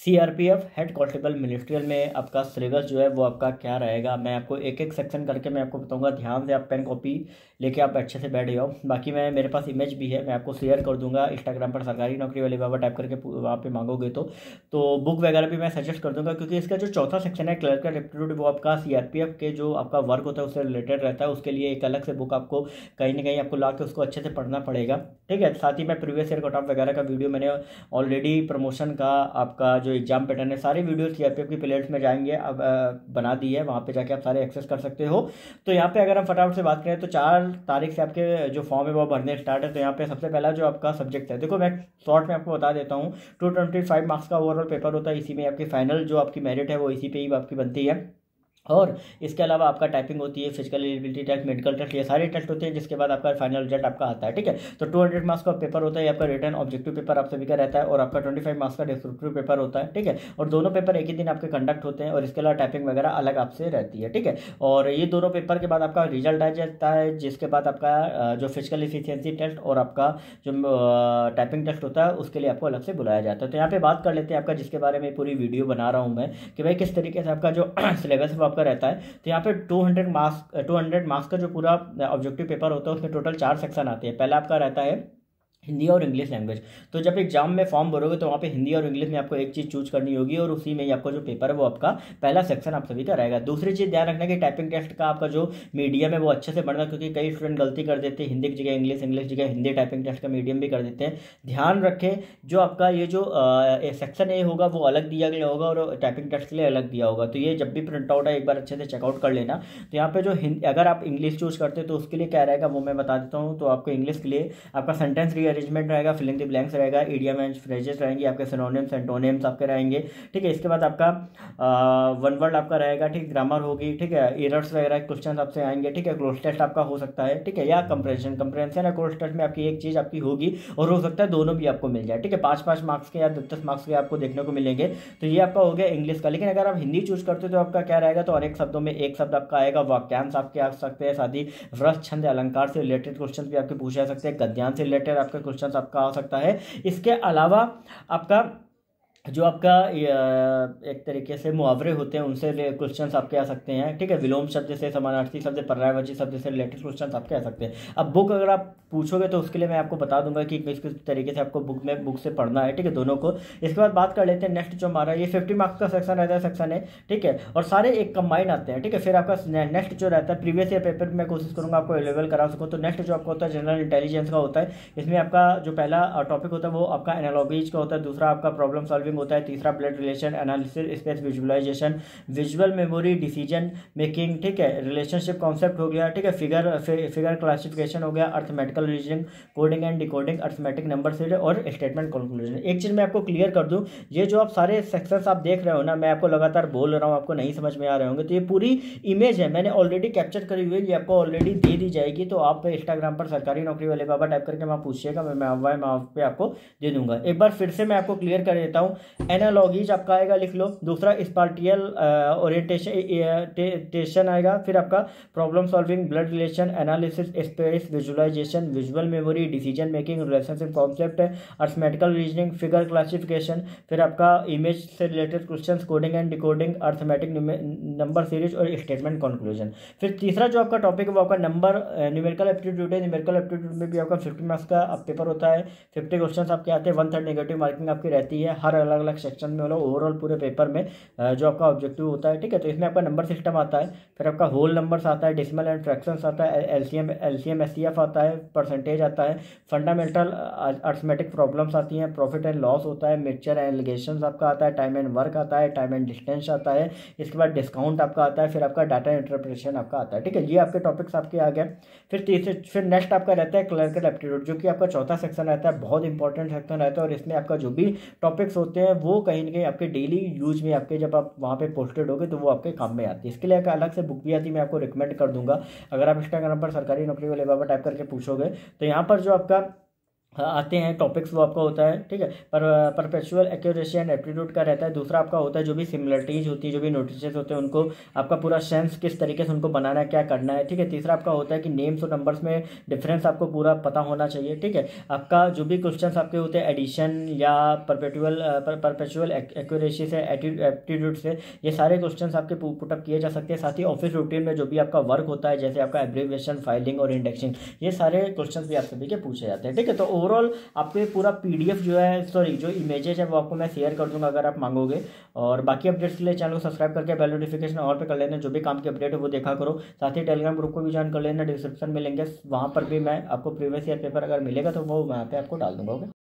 CRPF head constable ministerial में आपका syllabus जो है वो आपका क्या रहेगा, मैं आपको एक एक सेक्शन करके मैं आपको बताऊंगा। ध्यान से आप पेन कॉपी लेके आप अच्छे से बैठ जाओ। बाकी मेरे पास इमेज भी है, मैं आपको शेयर कर दूंगा इंस्टाग्राम पर, सरकारी नौकरी वाले बाबा टाइप करके वहाँ पे मांगोगे तो बुक वगैरह भी मैं सजेस्ट कर दूंगा, क्योंकि इसका जो चौथा सेक्शन है क्लर्कल एप्टीट्यूड, वो आपका सीआरपीएफ के जो आपका वर्क होता है उससे रिलेटेड रहता है। उसके लिए एक अलग से बुक आपको कहीं ना कहीं आपको ला के उसको अच्छे से पढ़ना पड़ेगा। ठीक है, साथ ही मैं प्रीवियस ईयर कट ऑफ वगैरह का वीडियो मैंने ऑलरेडी प्रमोशन का आपका जो एग्जाम पैटर्न है सारी वीडियो सीआरपीएफ की प्लेलिस्ट में जाएंगे, अब बना दी है, वहाँ पे जाके आप सारे एक्सेस कर सकते हो। तो यहाँ पे अगर हम फटाफट से बात करें तो 4 तारीख से आपके जो फॉर्म है वो भरने स्टार्ट है। तो यहाँ पे सबसे पहला जो आपका सब्जेक्ट है, देखो मैं शॉर्ट में आपको बता देता हूँ, 225 मार्क्स का ओवरऑल पेपर होता है। इसी में आपकी फाइनल जो आपकी मेरिट है वो इसी पे ही आपकी बनती है। और इसके अलावा आपका टाइपिंग होती है, physical eligibility test, medical test, ये सारे टेस्ट होते हैं, जिसके बाद आपका फाइनल रिजल्ट आपका आता है। ठीक है, तो 200 मार्क्स का पेपर होता है, आपका रिटर्न ऑब्जेक्टिव पेपर आप सभी का रहता है, और आपका 25 मार्क्स का डिस्क्रिप्टिव पेपर होता है। ठीक है, और दोनों पेपर एक ही दिन आपके कंडक्ट होते हैं, और इसके अलावा टाइपिंग वगैरह अलग आपसे रहती है। ठीक है, और ये दोनों पेपर के बाद आपका रिजल्ट आ जाता है, जिसके बाद आपका जो फिजिकल एफिशिएंसी टेस्ट और आपका जो टाइपिंग टेस्ट होता है उसके लिए आपको अलग से बुलाया जाता है। तो यहाँ पे बात कर लेते हैं आपका, जिसके बारे में पूरी वीडियो बना रहा हूँ मैं, कि भाई किस तरीके से आपका जो सिलेबस है वो आपका रहता है। तो यहाँ पे 200 मार्क्स का जो पूरा ऑब्जेक्टिव पेपर होता है उसमें टोटल 4 सेक्शन आते हैं। पहला आपका रहता है हिंदी और इंग्लिश लैंग्वेज। तो जब एग्जाम में फॉर्म भरोगे तो वहाँ पे हिंदी और इंग्लिश में आपको एक चीज़ चूज करनी होगी, और उसी में ही आपका जो पेपर है वो आपका पहला सेक्शन आप सभी का रहेगा। दूसरी चीज़ ध्यान रखना कि टाइपिंग टेस्ट का आपका जो मीडियम है वो अच्छे से पढ़ना, क्योंकि कई स्टूडेंट गलती कर देते हैं, हिंदी की जगह इंग्लिश, इंग्लिश की जगह हिंदी टाइपिंग टेस्ट का मीडियम भी कर देते हैं। ध्यान रखें, जो आपका ये जो सेक्शन ए होगा वो अलग दिया गया होगा, और टाइपिंग टेस्ट के लिए अलग दिया होगा। तो ये जब भी प्रिंट आउट है एक बार अच्छे से चेकआउट कर लेना। तो यहाँ पे जो अगर आप इंग्लिश चूज करते हैं तो उसके लिए क्या रहेगा वो मैं बता देता हूँ। तो आपको इंग्लिश के लिए आपका सेंटेंस रीअरेंजमेंट रहेगा, फिलिंग द ब्लैंक्स रहेगा, इडियम एंड फ्रेजेस रहेंगे, आपके सिनोनिम्स एंटोनिम्स आपके रहेंगे। ठीक है, इसके बाद आपका वन वर्ड आपका रहेगा। ठीक, ग्रामर होगी। ठीक है, एरर्स वगैरह क्वेश्चन आपसे आएंगे। ठीक है, क्लोज टेस्ट आपका हो सकता है। ठीक है, या कंप्रेंशन या क्लोज टेस्ट में आपकी एक चीज आपकी होगी, और हो सकता है दोनों भी आपको मिल जाए। ठीक है, 5-5 मार्क्स के या 10-10 मार्क्स के आपको देखने को मिलेंगे। तो ये आपका हो गया इंग्लिश का। लेकिन अगर आप हिंदी चूज करते हो तो आपका क्या रहेगा, तो अनेक शब्दों में एक शब्द आपका आएगा, वाक्यांश आपके आ सकते हैं, साथ ही रस, छंद, अलंकार से रिलेटेड क्वेश्चन भी आपके पूछे जा सकते हैं, गद्यांश से रिलेटेड आपके क्वेश्चन आपका आ सकता है। इसके अलावा आपका जो आपका एक तरीके से मुहावरे होते हैं उनसे क्वेश्चंस आपके आ सकते हैं। ठीक है, विलोम शब्द से, समानार्थी शब्द, पर्यायवाची शब्द से रिलेटेड क्वेश्चंस आपके आ सकते हैं। अब बुक अगर आप पूछोगे तो उसके लिए मैं आपको बता दूंगा कि किस किस तरीके से आपको बुक से पढ़ना है। ठीक है, दोनों को। इसके बाद बात कर लेते हैं नेक्स्ट जो हमारा ये 50 मार्क्स का सेक्शन रहता है, सेक्शन है। ठीक है, और सारे एक कंबाइन आते हैं। ठीक है, फिर आपका नेक्स्ट जो रहता है प्रीवियस ईयर पेपर में कोशिश करूंगा आपको अवेलेबल करा सकूँ। तो नेक्स्ट जो आपका होता है जनरल इंटेलिजेंस का होता है। इसमें आपका जो पहला टॉपिक होता है वो आपका एनालॉजीज का होता है, दूसरा आपका प्रॉब्लम सॉल्विंग होता है, तीसरा blood relation analysis, space visualisation, visual memory, decision making. ठीक है, रिलेशनशिप कॉन्सेप्ट हो गया। ठीक है, फिगर क्लासिफिकेशन हो गया, arithmetical reasoning, coding and decoding, arithmetic number series, और स्टेटमेंट कंक्लूजन। एक चीज मैं आपको क्लियर कर दूं, ये जो आप सारे सेक्शंस आप देख रहे हो ना, मैं आपको लगातार बोल रहा हूँ, आपको नहीं समझ में आ रहे होंगे, तो ये पूरी इमेज है, मैंने ऑलरेडी कैप्चर करी हुई है, ये आपको ऑलरेडी दे दी जाएगी। तो आप इंस्टाग्राम पर सरकारी नौकरी वाले बाबा टाइप करके वहाँ पूछिएगा, मैं वहाँ पे आपको दे दूंगा। एक बार फिर से मैं आपको क्लियर कर देता हूँ। एनालॉगीज आपका आएगा, लिख लो। दूसरा स्पार्टियल ओरिएंटेशन आएगा, फिर आपका problem solving, blood relation, analysis, space visualisation, visual memory, decision making, relationship concept, arithmetical reasoning, figure classification, फिर आपका इमेज से related questions, coding and decoding, arithmetic number series, और स्टेटमेंट कंक्लूजन। फिर तीसरा जो आपका टॉपिक है वो आपका नंबर न्यूमेरिकल एप्टीट्यूड है। न्यूमेरिकल एप्टीट्यूड में भी आपका 50 मार्क्स का पेपर होता है, 50 क्वेश्चन आपके आते हैं, 1/3 नेगेटिव मार्किंग आपकी रहती है हर अलग अलग सेक्शन में, मतलब ओवरऑल पूरे पेपर में जो आपका ऑब्जेक्टिव होता है। ठीक है, तो इसमें आपका नंबर सिस्टम आता है, फिर आपका होल नंबर्स आता है, डेसिमल एंड फ्रैक्शंस आता है, एलसीएम एससीएफ आता है, परसेंटेज आता है, फंडामेंटल अर्थमेटिक प्रॉब्लम्स आती हैं, प्रॉफिट एंड लॉस होता है, मिक्सचर एंड एलिगेशंस आपका आता है, टाइम एंड वर्क आता है, टाइम एंड डिस्टेंस आता है, इसके बाद डिस्काउंट आपका आता है, फिर आपका डाटा इंटरप्रिटेशन आपका आता है। ठीक है, ये आपके टॉपिक्स आपके आ गए। फिर नेक्स्ट आपका रहता है क्लर्कल एप्टीट्यूड, जो कि आपका चौथा सेक्शन रहता है, बहुत इंपॉर्टेंट सेक्शन रहता है, और इसमें आपका जो भी टॉपिक्स होते हैं वो कहीं ना कहीं आपके डेली यूज में आपके जब आप वहाँ पे पोस्टेड होगे तो वो आपके काम में आती है। इसके लिए एक अलग से बुक भी आती है, मैं आपको रिकमेंड कर दूंगा। अगर आप इंस्टाग्राम पर सरकारी नौकरी वाले बाबा टाइप करके पूछोगे तो यहाँ पर जो आपका आते हैं टॉपिक्स, वो आपका होता है, ठीक है। पर परपेचुअल एक्यूरेसी एंड एप्टीट्यूड का रहता है। दूसरा आपका होता है जो भी सिमिलरिटीज होती है, जो भी नोटिसेस होते हैं, उनको आपका पूरा सेंस किस तरीके से उनको बनाना है, क्या करना है, ठीक है। तीसरा आपका होता है कि नेम्स और नंबर्स में डिफरेंस आपको पूरा पता होना चाहिए, ठीक है। आपका जो भी क्वेश्चंस आपके होते हैं एडिशन या परपेचुअल एक्यूरेसी से, एप्टीट्यूड से, ये सारे क्वेश्चंस आपके पुटअप किए जा सकते हैं। साथ ही ऑफिस रूटीन में जो भी आपका वर्क होता है, जैसे आपका एब्रीविएशन, फाइलिंग और इंडेक्सिंग, ये सारे क्वेश्चंस भी आप सभी के पूछे जाते हैं, ठीक है। तो ओवरऑल आपको ये पूरा पीडीएफ जो है, सॉरी जो इमेजेस है, वो आपको मैं शेयर कर दूंगा अगर आप मांगोगे। और बाकी अपडेट्स के लिए चैनल को सब्सक्राइब करके बेल नोटिफिकेशन ऑल पे कर लेना, जो भी काम की अपडेट है वो देखा करो। साथ ही टेलीग्राम ग्रुप को भी ज्वाइन कर लेना, डिस्क्रिप्शन में लिंक है, वहाँ पर भी मैं आपको प्रीवियस ईयर पेपर अगर मिलेगा तो वो वहाँ पे आपको डाल दूंगा, ओके।